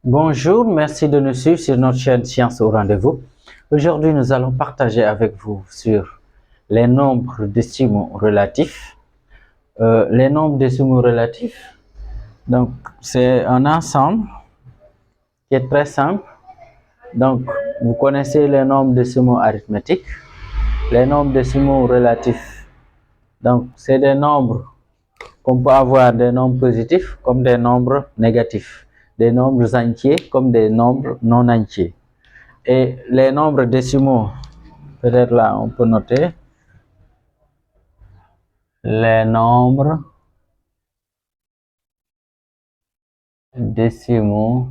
Bonjour, merci de nous suivre sur notre chaîne Science au rendez-vous. Aujourd'hui, nous allons partager avec vous sur les nombres décimaux relatifs. Les nombres décimaux relatifs, donc c'est un ensemble qui est très simple. Donc, vous connaissez les nombres décimaux arithmétiques, les nombres décimaux relatifs. Donc, c'est des nombres qu'on peut avoir des nombres positifs comme des nombres négatifs, des nombres entiers comme des nombres non entiers. Et les nombres décimaux, peut-être là on peut noter les nombres décimaux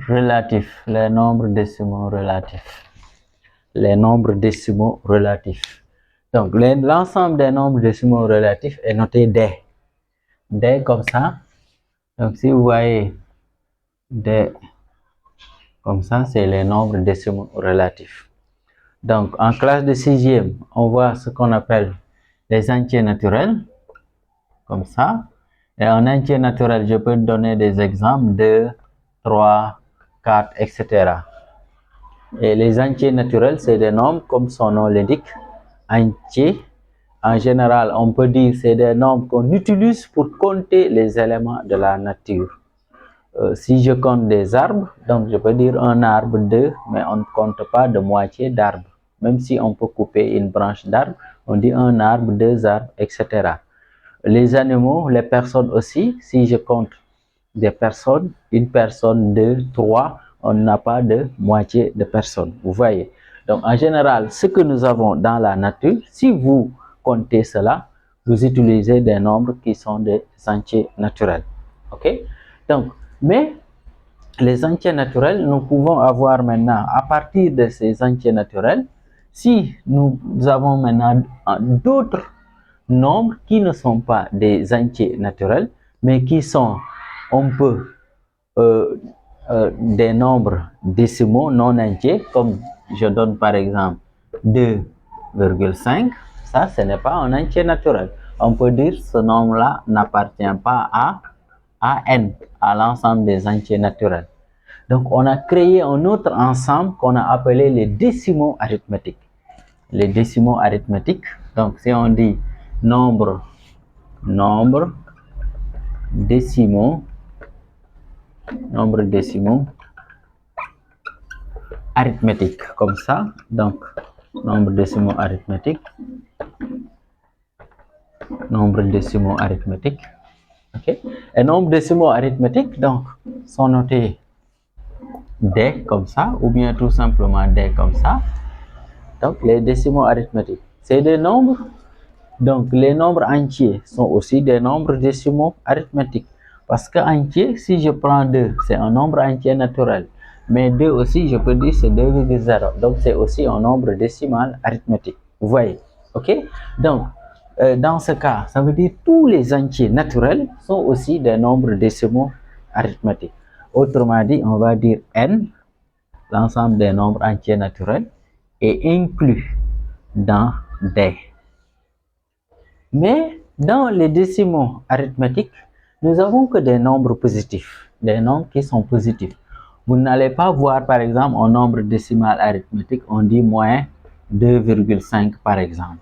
relatifs, les nombres décimaux relatifs, les nombres décimaux relatifs. Donc l'ensemble des nombres décimaux relatifs est noté D. D comme ça. Donc si vous voyez D comme ça, c'est les nombres décimaux relatifs. Donc en classe de sixième, on voit ce qu'on appelle les entiers naturels, comme ça. Et en entier naturel, je peux donner des exemples 2, 3, 4, etc. Et les entiers naturels, c'est des nombres, comme son nom l'indique, entiers. En général, on peut dire que c'est des nombres qu'on utilise pour compter les éléments de la nature. Si je compte des arbres, donc je peux dire un arbre 2, mais on ne compte pas de moitié d'arbre. Même si on peut couper une branche d'arbre, on dit un arbre, deux arbres, etc. Les animaux, les personnes aussi, si je compte des personnes, une personne, deux, trois, on n'a pas de moitié de personnes, vous voyez. Donc en général, ce que nous avons dans la nature, si vous comptez cela, vous utilisez des nombres qui sont des entiers naturels. Ok? Donc, mais les entiers naturels, nous pouvons avoir maintenant, à partir de ces entiers naturels, si nous avons maintenant d'autres nombres qui ne sont pas des entiers naturels, mais qui sont, on peut, des nombres décimaux non entiers, comme je donne par exemple 2,5, ça ce n'est pas un entier naturel. On peut dire que ce nombre-là n'appartient pas à n, à l'ensemble des entiers naturels. Donc on a créé un autre ensemble qu'on a appelé les décimaux arithmétiques. Les décimaux arithmétiques, donc si on dit nombre décimaux arithmétiques, comme ça. Donc nombre décimaux arithmétiques, ok. Et nombre décimaux arithmétiques donc sont notés D comme ça, ou bien tout simplement D comme ça. Donc les décimaux arithmétiques, c'est des nombres. Donc les nombres entiers sont aussi des nombres décimaux arithmétiques. Parce que entier, si je prends 2, c'est un nombre entier naturel. Mais 2 aussi, je peux dire c'est 2,0. Donc c'est aussi un nombre décimal arithmétique. Vous voyez? Ok? Donc, dans ce cas, ça veut dire tous les entiers naturels sont aussi des nombres décimaux arithmétiques. Autrement dit, on va dire n, l'ensemble des nombres entiers naturels, est inclus dans D. Mais dans les décimaux arithmétiques, nous n'avons que des nombres positifs, des nombres qui sont positifs. Vous n'allez pas voir par exemple un nombre décimal arithmétique, on dit moins 2,5 par exemple.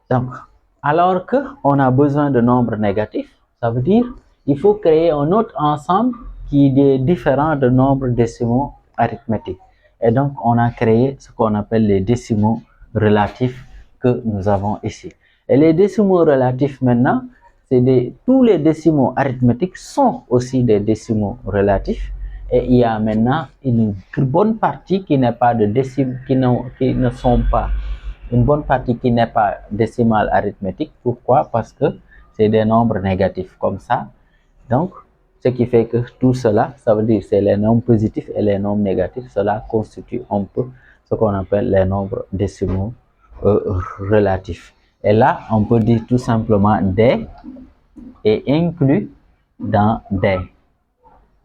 Donc, alors qu'on a besoin de nombres négatifs, ça veut dire qu'il faut créer un autre ensemble qui est différent de nombres décimaux arithmétiques. Et donc, on a créé ce qu'on appelle les décimaux relatifs que nous avons ici. Et les décimaux relatifs maintenant, tous les décimaux arithmétiques sont aussi des décimaux relatifs. Et il y a maintenant une bonne partie qui n'est pas de décimaux, qui ne sont pas une bonne partie qui n'est pas décimale arithmétique. Pourquoi? Parce que c'est des nombres négatifs comme ça. Donc, ce qui fait que tout cela, ça veut dire c'est les nombres positifs et les nombres négatifs. Cela constitue un peu ce qu'on appelle les nombres décimaux relatifs. Et là, on peut dire tout simplement D est inclus dans D.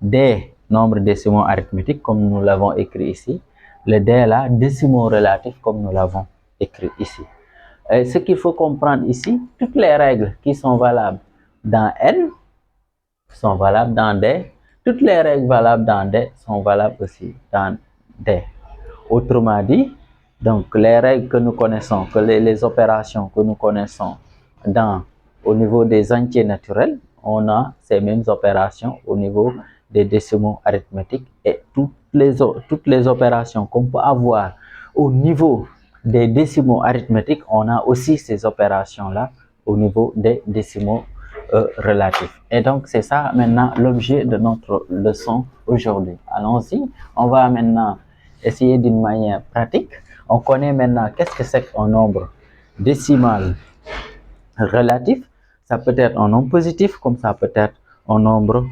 D, nombre décimaux arithmétique, comme nous l'avons écrit ici. Le D là, décimaux relatifs, comme nous l'avons écrit ici. Et ce qu'il faut comprendre ici, toutes les règles qui sont valables dans N sont valables dans D. Toutes les règles valables dans D sont valables aussi dans D. Autrement dit, donc les règles que nous connaissons, que les opérations que nous connaissons au niveau des entiers naturels, on a ces mêmes opérations au niveau des décimaux arithmétiques, et toutes les opérations qu'on peut avoir au niveau des décimaux arithmétiques, on a aussi ces opérations-là au niveau des décimaux relatifs. Et donc c'est ça maintenant l'objet de notre leçon aujourd'hui. Allons-y, on va maintenant essayer d'une manière pratique. On connaît maintenant qu'est-ce que c'est qu'un nombre décimal relatif. Ça peut être un nombre positif, comme ça peut être un nombre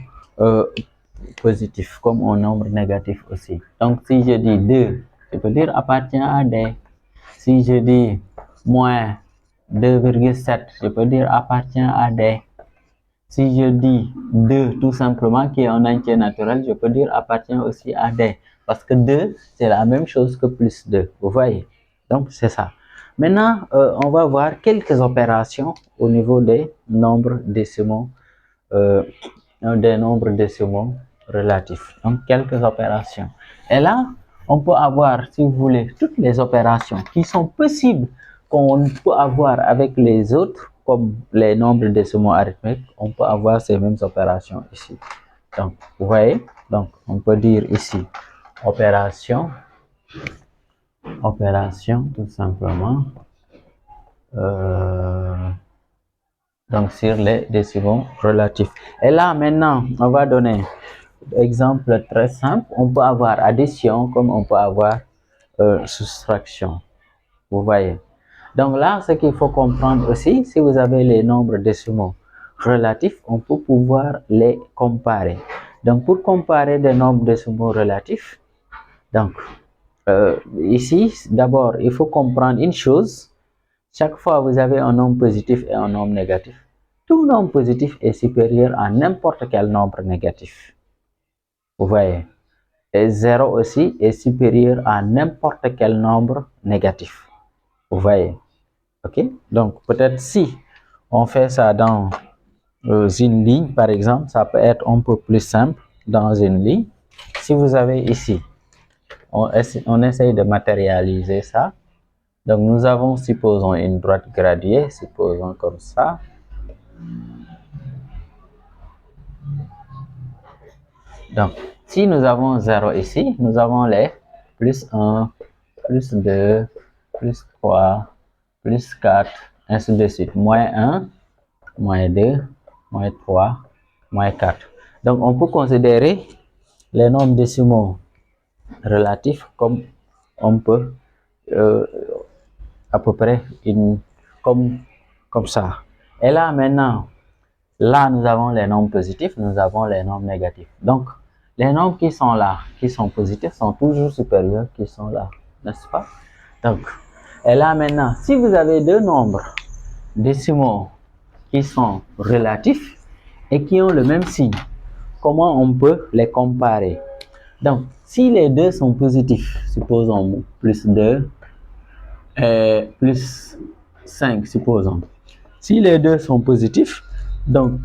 positif, comme un nombre négatif aussi. Donc si je dis 2, je peux dire appartient à D. Si je dis moins 2,7, je peux dire appartient à D. Si je dis 2 tout simplement, qui est un entier naturel, je peux dire appartient aussi à D. Parce que 2, c'est la même chose que plus 2. Vous voyez? Donc, c'est ça. Maintenant, on va voir quelques opérations au niveau des nombres décimaux relatifs. Donc, quelques opérations. Et là, on peut avoir, si vous voulez, toutes les opérations qui sont possibles qu'on peut avoir avec les autres, comme les nombres décimaux arithmétiques, on peut avoir ces mêmes opérations ici. Donc, vous voyez, donc on peut dire ici opération tout simplement, donc sur les décimaux relatifs. Et là maintenant, on va donner exemple très simple. On peut avoir addition comme on peut avoir soustraction. Vous voyez. Donc là, ce qu'il faut comprendre aussi, si vous avez les nombres décimaux relatifs, on peut pouvoir les comparer. Donc pour comparer des nombres décimaux relatifs, donc ici, d'abord, il faut comprendre une chose. Chaque fois vous avez un nombre positif et un nombre négatif, tout nombre positif est supérieur à n'importe quel nombre négatif. Vous voyez. Et 0 aussi est supérieur à n'importe quel nombre négatif. Vous voyez. Ok, donc peut-être si on fait ça dans une ligne, par exemple, ça peut être un peu plus simple dans une ligne. Si vous avez ici, on essaye de matérialiser ça. Donc nous avons, supposons, une droite graduée, supposons comme ça. Donc si nous avons 0 ici, nous avons les plus 1, plus 2, plus 3, plus 4, ainsi de suite, moins 1, moins 2, moins 3, moins 4. Donc, on peut considérer les nombres décimaux relatifs comme on peut à peu près comme ça. Et là, maintenant, là, nous avons les nombres positifs, nous avons les nombres négatifs. Donc, les nombres qui sont là, qui sont positifs, sont toujours supérieurs qui sont là, n'est-ce pas? Donc, et là, maintenant, si vous avez deux nombres décimaux qui sont relatifs et qui ont le même signe, comment on peut les comparer? Donc, si les deux sont positifs, supposons plus 2 et plus 5, supposons. Si les deux sont positifs, donc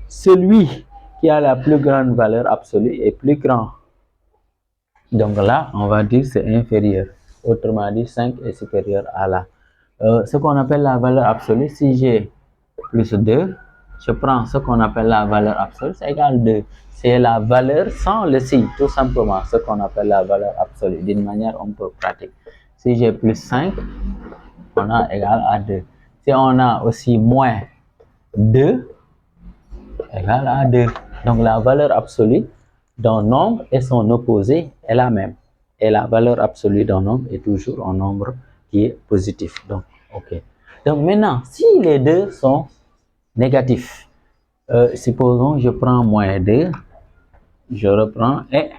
celui qui a la plus grande valeur absolue est plus grand. Donc là, on va dire c'est inférieur. Autrement dit, 5 est supérieur à là. Ce qu'on appelle la valeur absolue, si j'ai plus 2, je prends ce qu'on appelle la valeur absolue, c'est égal 2. C'est la valeur sans le signe, tout simplement, ce qu'on appelle la valeur absolue, d'une manière un peu pratique. Si j'ai plus 5, on a égal à 2. Si on a aussi moins 2, égal à 2. Donc la valeur absolue d'un nombre et son opposé est la même. Et la valeur absolue d'un nombre est toujours un nombre qui est positif. Donc, ok. Donc maintenant, si les deux sont négatifs, supposons je prends moins 2, je reprends et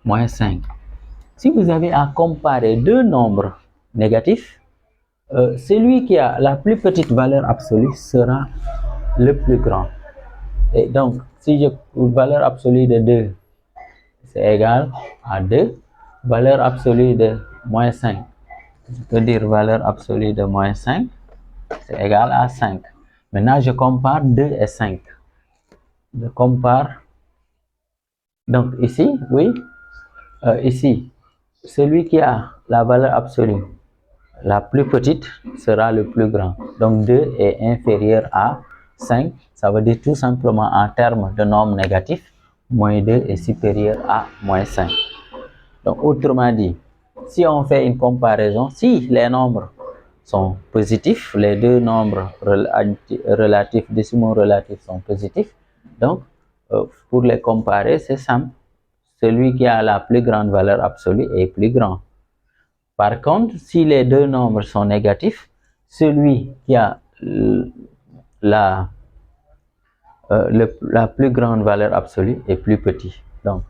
moins 5. Si vous avez à comparer deux nombres négatifs, celui qui a la plus petite valeur absolue sera le plus grand. Et donc, si j'ai une valeur absolue de 2, c'est égal à 2. Valeur absolue de moins 5, je peux dire valeur absolue de moins 5, c'est égal à 5. Maintenant, je compare 2 et 5. Je compare. Donc ici, oui, ici, celui qui a la valeur absolue la plus petite sera le plus grand. Donc 2 est inférieur à 5. Ça veut dire tout simplement en termes de nombre négatif, moins 2 est supérieur à moins 5. Donc autrement dit, si on fait une comparaison, si les nombres sont positifs, les deux nombres relatifs, décimaux relatifs sont positifs, donc pour les comparer, c'est simple. Celui qui a la plus grande valeur absolue est plus grand. Par contre, si les deux nombres sont négatifs, celui qui a la, la plus grande valeur absolue est plus petit. Donc,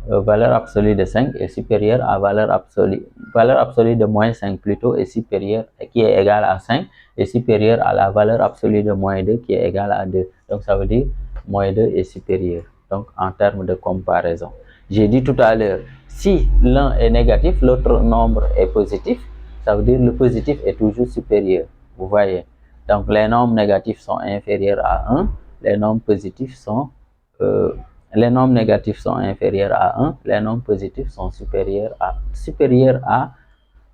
valeur absolue de 5 est supérieure à valeur absolue de moins 5 plutôt est supérieure, qui est égale à 5, est supérieure à la valeur absolue de moins 2 qui est égale à 2. Donc, ça veut dire moins 2 est supérieur. Donc, en termes de comparaison. J'ai dit tout à l'heure, si l'un est négatif, l'autre nombre est positif, ça veut dire le positif est toujours supérieur. Vous voyez. Donc, les nombres négatifs sont inférieurs à 1, les nombres positifs sont les nombres négatifs sont inférieurs à 1, les nombres positifs sont supérieurs à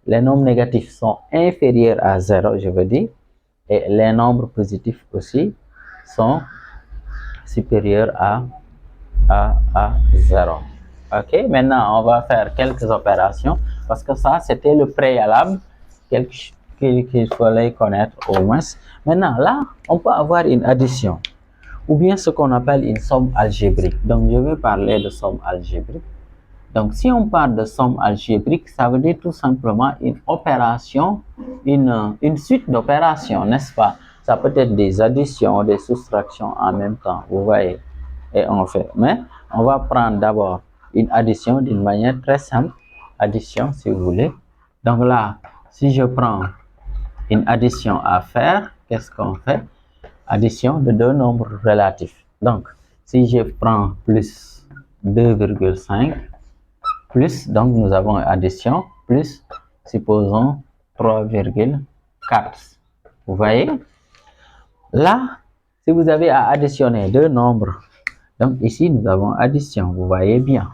les nombres négatifs sont inférieurs à 0, je veux dire, et les nombres positifs aussi sont supérieurs à 0. Ok, maintenant on va faire quelques opérations parce que ça c'était le préalable qu'il fallait connaître au moins. Maintenant là, on peut avoir une addition ou bien ce qu'on appelle une somme algébrique. Donc, je vais parler de somme algébrique. Donc, si on parle de somme algébrique, ça veut dire tout simplement une opération, une suite d'opérations, n'est-ce pas? Ça peut être des additions, des soustractions en même temps, vous voyez. Et on fait. Mais on va prendre d'abord une addition d'une manière très simple. Addition, si vous voulez. Donc là, si je prends une addition à faire, qu'est-ce qu'on fait? Addition de deux nombres relatifs. Donc, si je prends plus 2,5 plus, donc nous avons addition, plus, supposons 3,4. Vous voyez? Là, si vous avez à additionner deux nombres, donc ici nous avons addition, vous voyez bien.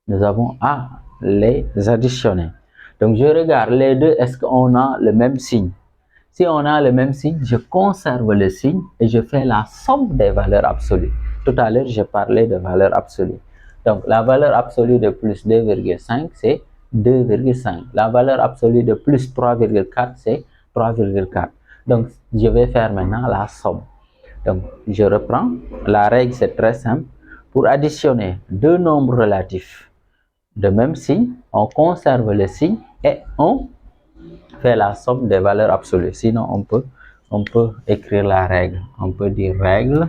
Nous avons à les additionner. Donc, je regarde les deux, est-ce qu'on a le même signe? Si on a le même signe, je conserve le signe et je fais la somme des valeurs absolues. Tout à l'heure, j'ai parlé de valeur absolue. Donc, la valeur absolue de plus 2,5, c'est 2,5. La valeur absolue de plus 3,4, c'est 3,4. Donc, je vais faire maintenant la somme. Donc, je reprends. La règle, c'est très simple. Pour additionner deux nombres relatifs de même signe, on conserve le signe et on fait la somme des valeurs absolues. Sinon, on peut écrire la règle. On peut dire règle.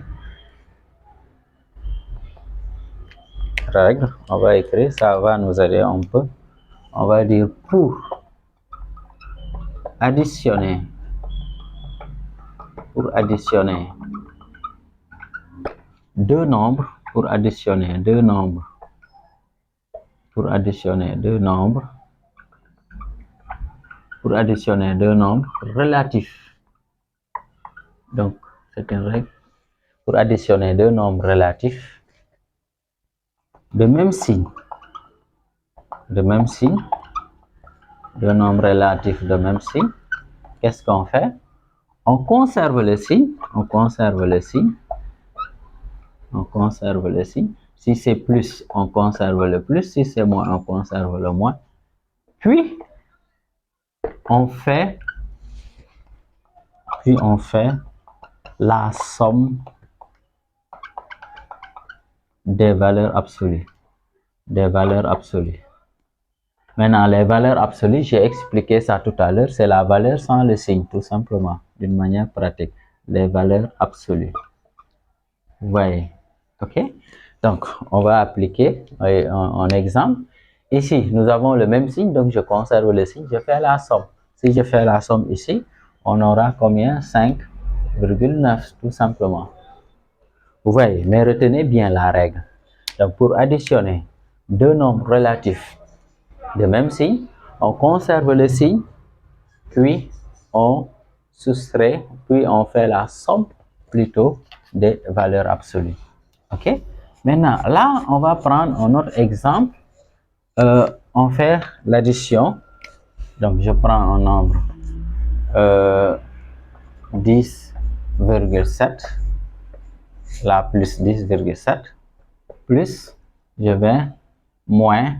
On va écrire, ça va nous aider un peu. On va dire pour additionner deux nombres, pour additionner deux nombres relatifs. Donc, c'est une règle pour additionner deux nombres relatifs de même signe, deux nombres relatifs de même signe. Qu'est-ce qu'on fait? On conserve le signe, Si c'est plus, on conserve le plus. Si c'est moins, on conserve le moins. Puis, on fait la somme des valeurs absolues. Maintenant, les valeurs absolues, j'ai expliqué ça tout à l'heure, c'est la valeur sans le signe, tout simplement, d'une manière pratique. Les valeurs absolues. Vous voyez? OK? Donc, on va appliquer un exemple. Ici, nous avons le même signe, donc je conserve le signe, je fais la somme. Si je fais la somme ici, on aura combien? 5,9, tout simplement. Vous voyez, mais retenez bien la règle. Donc, pour additionner deux nombres relatifs de même signe, on conserve le signe, puis on soustrait, puis on fait la somme plutôt des valeurs absolues. Ok. Maintenant, là, on va prendre un autre exemple. On fait l'addition. Donc, je prends un nombre 10,7, là plus 10,7, plus, je vais moins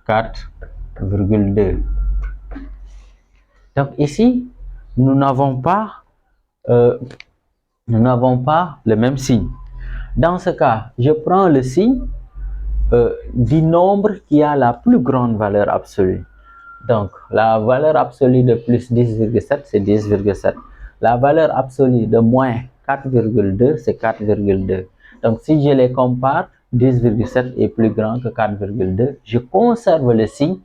4,2. Donc ici, nous n'avons pas le même signe. Dans ce cas, je prends le signe du nombre qui a la plus grande valeur absolue. Donc, la valeur absolue de plus 10,7, c'est 10,7. La valeur absolue de moins 4,2, c'est 4,2. Donc, si je les compare, 10,7 est plus grand que 4,2. Je conserve le signe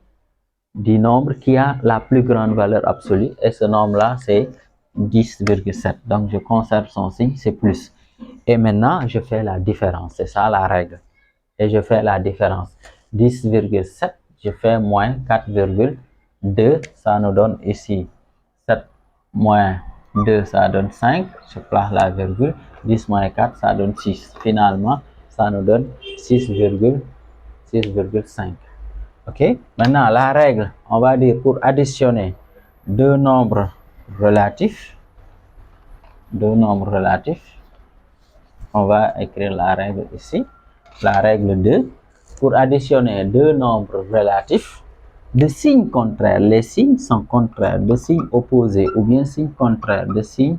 du nombre qui a la plus grande valeur absolue. Et ce nombre-là, c'est 10,7. Donc, je conserve son signe, c'est plus. Et maintenant, je fais la différence. C'est ça la règle. Et je fais la différence. 10,7, je fais moins 4,2, ça nous donne ici 7 moins 2, ça donne 5, je place la virgule, 10 moins 4, ça donne 6. Finalement, ça nous donne 6,5. Ok? Maintenant, la règle, on va dire pour additionner deux nombres relatifs, on va écrire la règle ici. La règle 2, pour additionner deux nombres relatifs de signes contraires, les signes sont contraires, de signes opposés ou bien signes contraires, de signes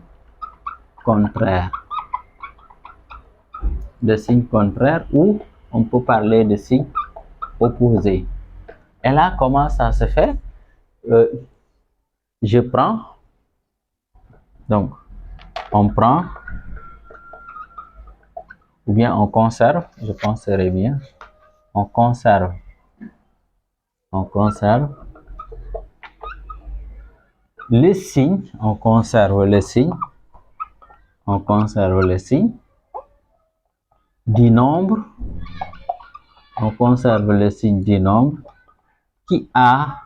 contraires, ou on peut parler de signes opposés. Et là, comment ça se fait? Je prends, donc on prend, ou bien on conserve, je penserais bien, on conserve le signe, on conserve le signe du nombre, qui a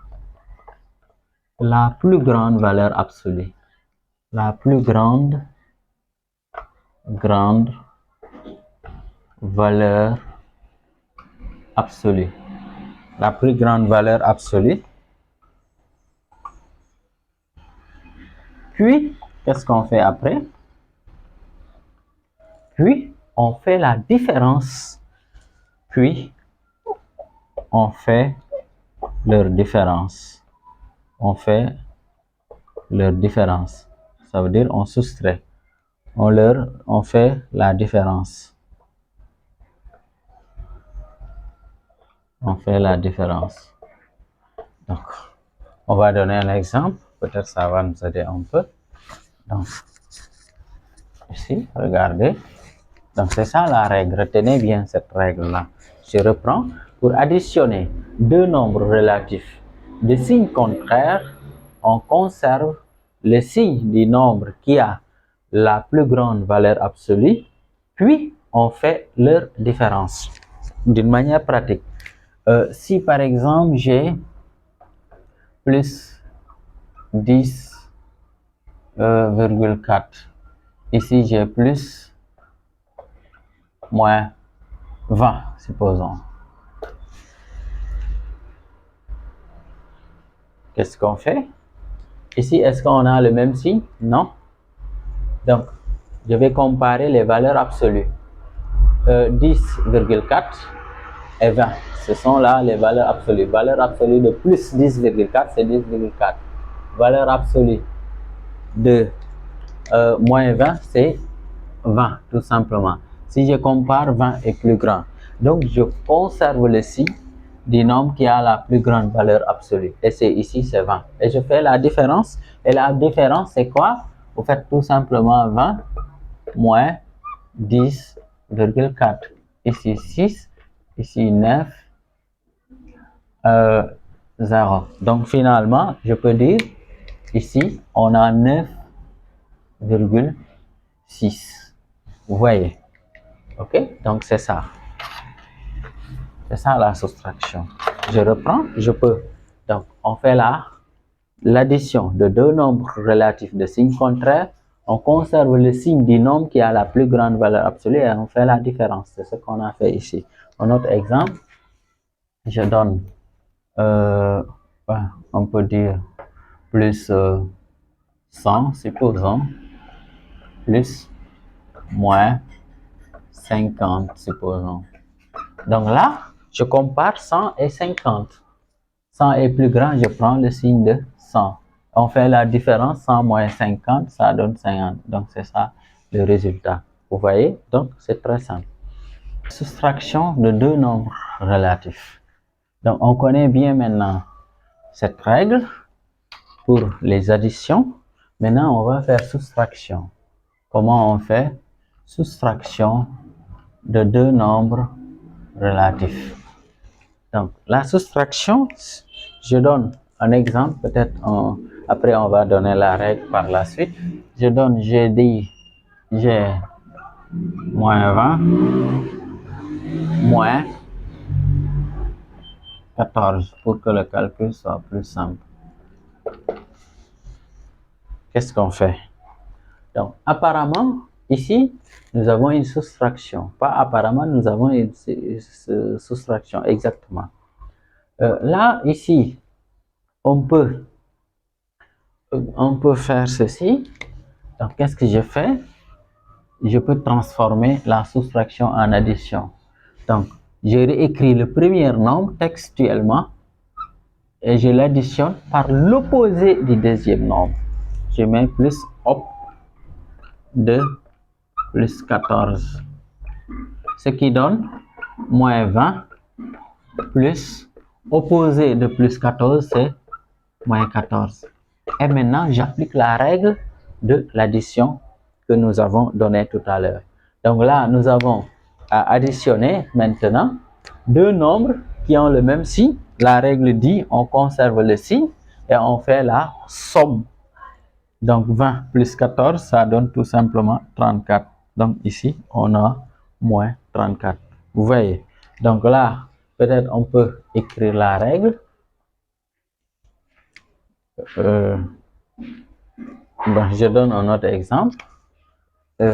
la plus grande valeur absolue. La plus grande valeur absolue. La plus grande valeur absolue. Puis, qu'est-ce qu'on fait après? Puis, on fait la différence. Puis, on fait leur différence. Ça veut dire on soustrait. On fait la différence. Donc, on va donner un exemple. Peut-être ça va nous aider un peu. Donc, ici, regardez. Donc, c'est ça la règle. Retenez bien cette règle-là. Je reprends. Pour additionner deux nombres relatifs de signes contraires, on conserve le signe du nombre qui a la plus grande valeur absolue, puis on fait leur différence. D'une manière pratique, si par exemple j'ai plus 10,4, ici j'ai plus moins 20, supposons. Qu'est-ce qu'on fait? Ici, est-ce qu'on a le même signe? Non. Donc, je vais comparer les valeurs absolues. 10,4 et 20. Ce sont là les valeurs absolues. Valeur absolue de plus 10,4, c'est 10,4. Valeur absolue de moins 20, c'est 20, tout simplement. Si je compare, 20 est plus grand. Donc, je conserve le signe du nombre qui a la plus grande valeur absolue. Et c'est ici, c'est 20. Et je fais la différence. Et la différence, c'est quoi? Vous faites tout simplement 20 moins 10,4. Ici 6, ici 9, 0. Donc finalement, je peux dire, ici, on a 9,6. Vous voyez? Ok? Donc c'est ça. C'est ça la soustraction. Je reprends, je peux. Donc on fait là l'addition de deux nombres relatifs de signes contraires. On conserve le signe du nombre qui a la plus grande valeur absolue et on fait la différence. C'est ce qu'on a fait ici. Un autre exemple, je donne, on peut dire plus 100, supposons, plus moins 50, supposons. Donc là, je compare 100 et 50. 100 est plus grand, je prends le signe de 100. On fait la différence, 100 moins 50, ça donne 50. Donc c'est ça le résultat. Vous voyez? Donc c'est très simple. Soustraction de deux nombres relatifs. Donc on connaît bien maintenant cette règle pour les additions. Maintenant on va faire soustraction. Comment on fait? Soustraction de deux nombres relatifs. Donc la soustraction, je donne un exemple, peut-être après on va donner la règle par la suite. Je donne, j'ai dit, j'ai moins 20, moins 14 pour que le calcul soit plus simple. Qu'est-ce qu'on fait? Donc apparemment, ici, nous avons une soustraction. Pas apparemment, nous avons une soustraction, exactement. Là, ici, on peut faire ceci. Donc, qu'est-ce que je fais? Je peux transformer la soustraction en addition. Donc, je réécris le premier nombre textuellement et je l'additionne par l'opposé du deuxième nombre. Je mets plus hop de plus 14. Ce qui donne moins 20 plus opposé de plus 14, c'est moins 14. Et maintenant, j'applique la règle de l'addition que nous avons donnée tout à l'heure. Donc là, nous avons à additionner maintenant deux nombres qui ont le même signe. La règle dit on conserve le signe et on fait la somme. Donc 20 plus 14, ça donne tout simplement 34. Donc ici, on a moins 34. Vous voyez? Donc là, peut-être on peut écrire la règle. Je donne un autre exemple.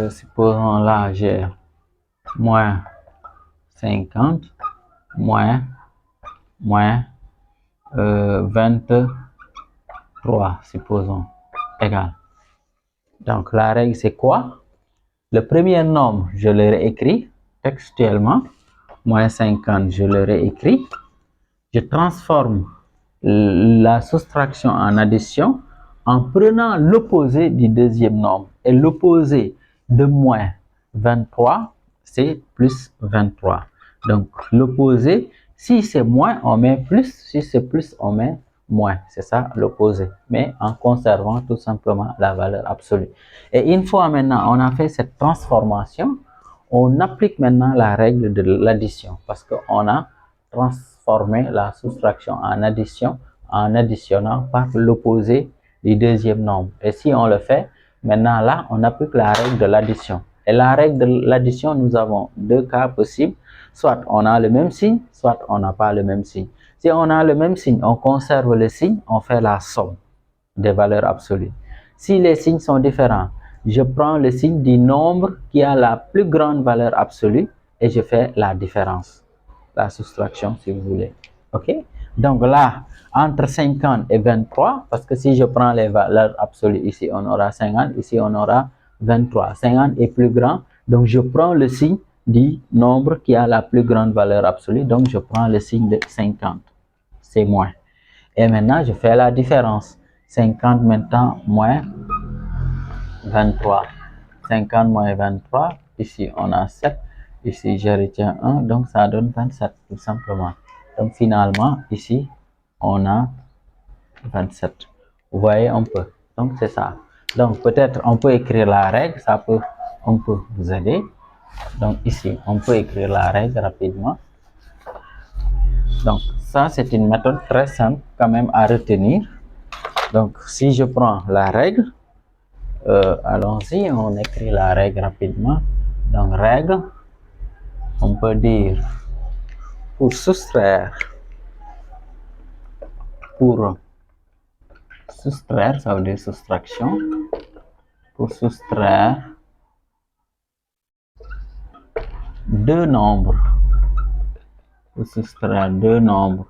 Supposons là, j'ai moins 50, moins 23, supposons, égal. Donc la règle, c'est quoi? Le premier nombre, je le réécris textuellement. Moins 50, je le réécris. Je transforme la soustraction en addition en prenant l'opposé du deuxième nombre. Et l'opposé de moins 23, c'est plus 23. Donc l'opposé, si c'est moins, on met plus. Si c'est plus, on met moins. C'est ça l'opposé. Mais en conservant tout simplement la valeur absolue. Et une fois maintenant, on a fait cette transformation, on applique maintenant la règle de l'addition. Parce qu'on a transformer la soustraction en addition en additionnant par l'opposé du deuxième nombre. Et si on le fait, maintenant là, on applique la règle de l'addition. Et la règle de l'addition, nous avons deux cas possibles. Soit on a le même signe, soit on n'a pas le même signe. Si on a le même signe, on conserve le signe, on fait la somme des valeurs absolues. Si les signes sont différents, je prends le signe du nombre qui a la plus grande valeur absolue et je fais la différence. La soustraction si vous voulez. Ok? Donc là, entre 50 et 23, parce que si je prends les valeurs absolues ici, on aura 50, ici on aura 23. 50 est plus grand, donc je prends le signe du nombre qui a la plus grande valeur absolue, donc je prends le signe de 50. C'est moins. Et maintenant, je fais la différence. 50 maintenant moins 23. 50 moins 23, ici on a 7. Ici, je retiens 1, donc ça donne 27, tout simplement. Donc, finalement, ici, on a 27. Vous voyez un peu. Donc, c'est ça. Donc, peut-être, on peut écrire la règle, on peut vous aider. Donc, ici, on peut écrire la règle rapidement. Donc, ça, c'est une méthode très simple, quand même, à retenir. Donc, si je prends la règle, allons-y, on écrit la règle rapidement. Donc, règle. On peut dire pour soustraire, ça veut dire soustraction. pour soustraire deux nombres. Pour soustraire deux nombres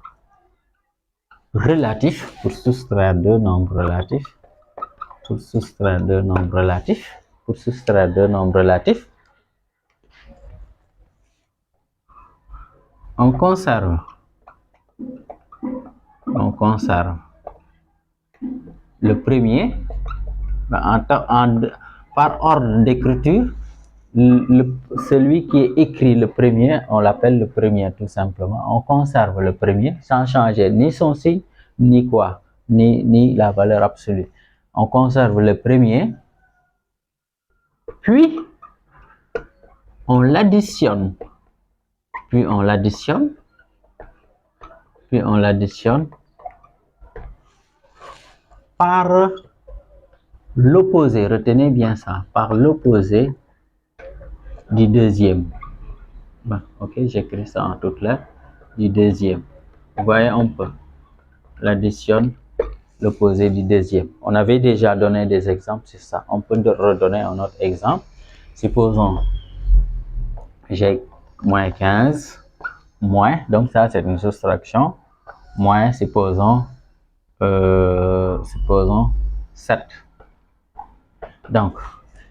relatifs. Pour soustraire deux nombres relatifs. Pour soustraire deux nombres relatifs. Pour soustraire deux nombres relatifs. On conserve le premier par ordre d'écriture. Celui qui est écrit le premier, on l'appelle le premier tout simplement. On conserve le premier sans changer ni son signe, ni quoi, ni la valeur absolue. On conserve le premier, puis on l'additionne. Puis on l'additionne par l'opposé. Retenez bien ça, par l'opposé du deuxième. Bon, ok, j'écris ça en toutes lettres. Du deuxième. Vous voyez un peu. L'additionne, l'opposé du deuxième. On avait déjà donné des exemples sur ça. On peut redonner un autre exemple. Supposons j'ai moins 15, moins, donc ça c'est une soustraction, moins, supposons 7. Donc,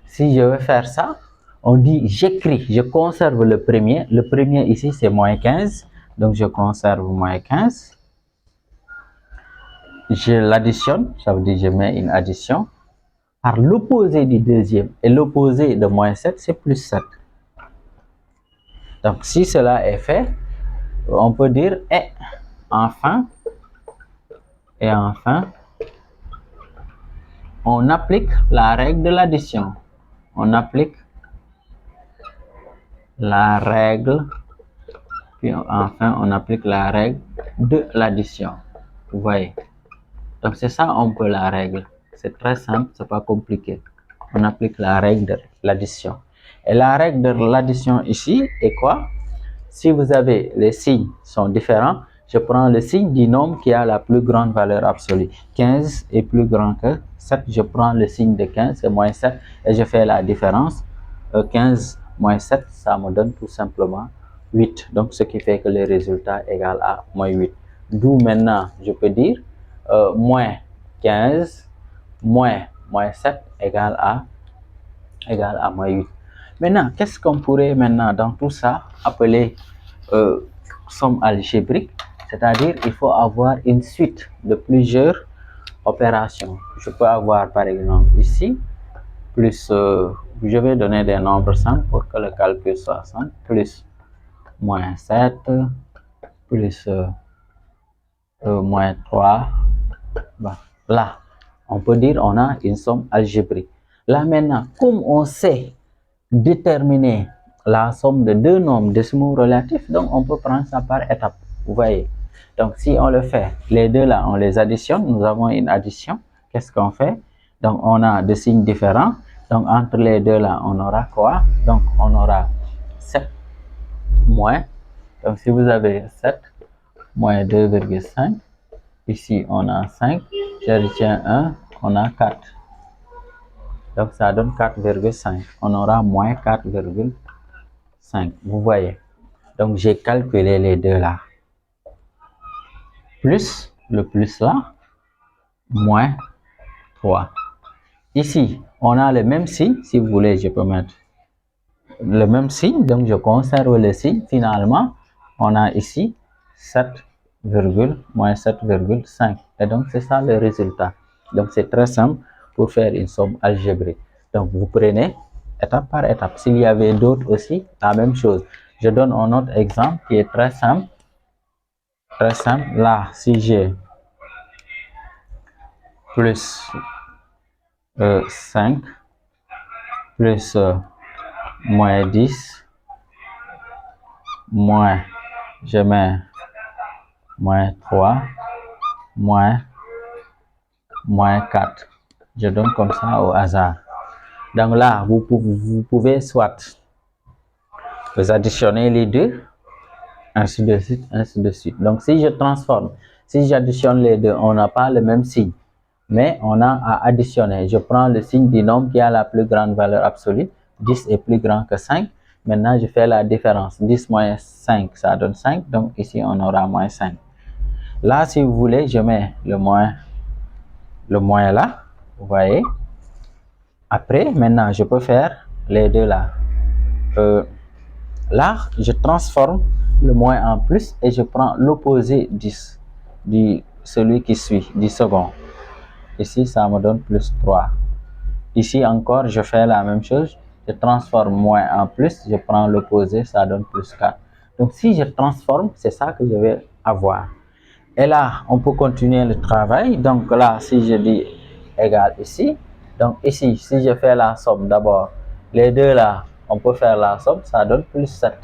si je veux faire ça, on dit j'écris, je conserve le premier. Le premier ici c'est moins 15, donc je conserve moins 15. Je l'additionne, ça veut dire je mets une addition par l'opposé du deuxième. Et l'opposé de moins 7 c'est plus 7. Donc, si cela est fait, on peut dire et enfin, on applique la règle de l'addition. On applique la règle, puis enfin, on applique la règle de l'addition. Vous voyez? Donc, c'est ça un peu la règle. C'est très simple, c'est pas compliqué. On applique la règle de l'addition. Et la règle de l'addition ici est quoi? Si vous avez les signes sont différents, je prends le signe du nombre qui a la plus grande valeur absolue. 15 est plus grand que 7, je prends le signe de 15, c'est moins 7, et je fais la différence. 15 moins 7, ça me donne tout simplement 8. Donc, ce qui fait que le résultat est égal à moins 8. D'où maintenant, je peux dire moins 15 moins 7 égale à moins 8. Maintenant, qu'est-ce qu'on pourrait maintenant dans tout ça appeler somme algébrique? C'est-à-dire il faut avoir une suite de plusieurs opérations. Je peux avoir par exemple ici, plus, je vais donner des nombres simples pour que le calcul soit simple, plus moins 7, plus moins 3. Bon, là, on peut dire on a une somme algébrique. Là maintenant, comme on sait déterminer la somme de deux nombres décimaux relatifs, donc on peut prendre ça par étapes. Vous voyez? Donc si on le fait, les deux là, on les additionne, nous avons une addition. Qu'est-ce qu'on fait? Donc on a deux signes différents. Donc entre les deux là, on aura quoi? Donc on aura 7 moins. Donc si vous avez 7 moins 2,5, ici on a 5, je retiens 1, on a 4. Donc ça donne 4,5. On aura moins 4,5. Vous voyez? Donc j'ai calculé les deux là. Plus le plus là, moins 3. Ici, on a le même signe. Si vous voulez, je peux mettre le même signe. Donc je conserve le signe. Finalement, on a ici 7, moins 7,5. Et donc c'est ça le résultat. Donc c'est très simple pour faire une somme algébrique. Donc vous prenez étape par étape. S'il y avait d'autres aussi, la même chose. Je donne un autre exemple qui est très simple. Très simple. Là, si j'ai plus 5 plus moins 10 moins, je mets moins 3 moins 4. Je donne comme ça au hasard. Donc là, vous pouvez soit vous additionner les deux, ainsi de suite, ainsi de suite. Donc si je transforme, si j'additionne les deux, on n'a pas le même signe. mais on a à additionner. Je prends le signe du nombre qui a la plus grande valeur absolue. 10 est plus grand que 5. Maintenant, je fais la différence. 10 moins 5, ça donne 5. Donc ici, on aura moins 5. Là, si vous voulez, je mets le moins là. Vous voyez. Après, maintenant, je peux faire les deux là. Là, je transforme le moins en plus et je prends l'opposé de celui qui suit, du second. Ici, ça me donne plus 3. Ici encore, je fais la même chose. Je transforme moins en plus, je prends l'opposé, ça donne plus 4. Donc, si je transforme, c'est ça que je vais avoir. Et là, on peut continuer le travail. Donc là, si je dis égal ici, donc ici, si je fais la somme d'abord, les deux là, on peut faire la somme, ça donne plus 7.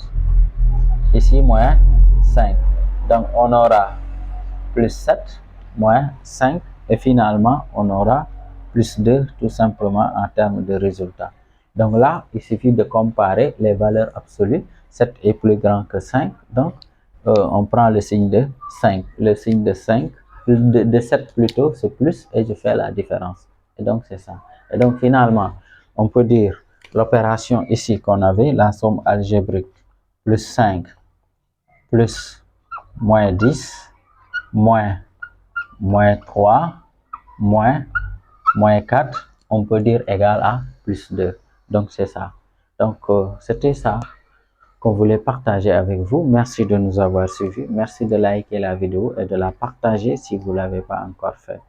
Ici, moins 5. Donc, on aura plus 7, moins 5, et finalement, on aura plus 2, tout simplement, en termes de résultat. Donc là, il suffit de comparer les valeurs absolues. 7 est plus grand que 5, donc on prend le signe de 5. Le signe de 5, de 7 plutôt, c'est plus, et je fais la différence. Et donc, c'est ça. Et donc, finalement, on peut dire l'opération ici qu'on avait, la somme algébrique, plus 5, plus moins 10, moins 3, moins 4, on peut dire égal à plus 2. Donc, c'est ça. Donc, c'était ça qu'on voulait partager avec vous. Merci de nous avoir suivis. Merci de liker la vidéo et de la partager si vous ne l'avez pas encore fait.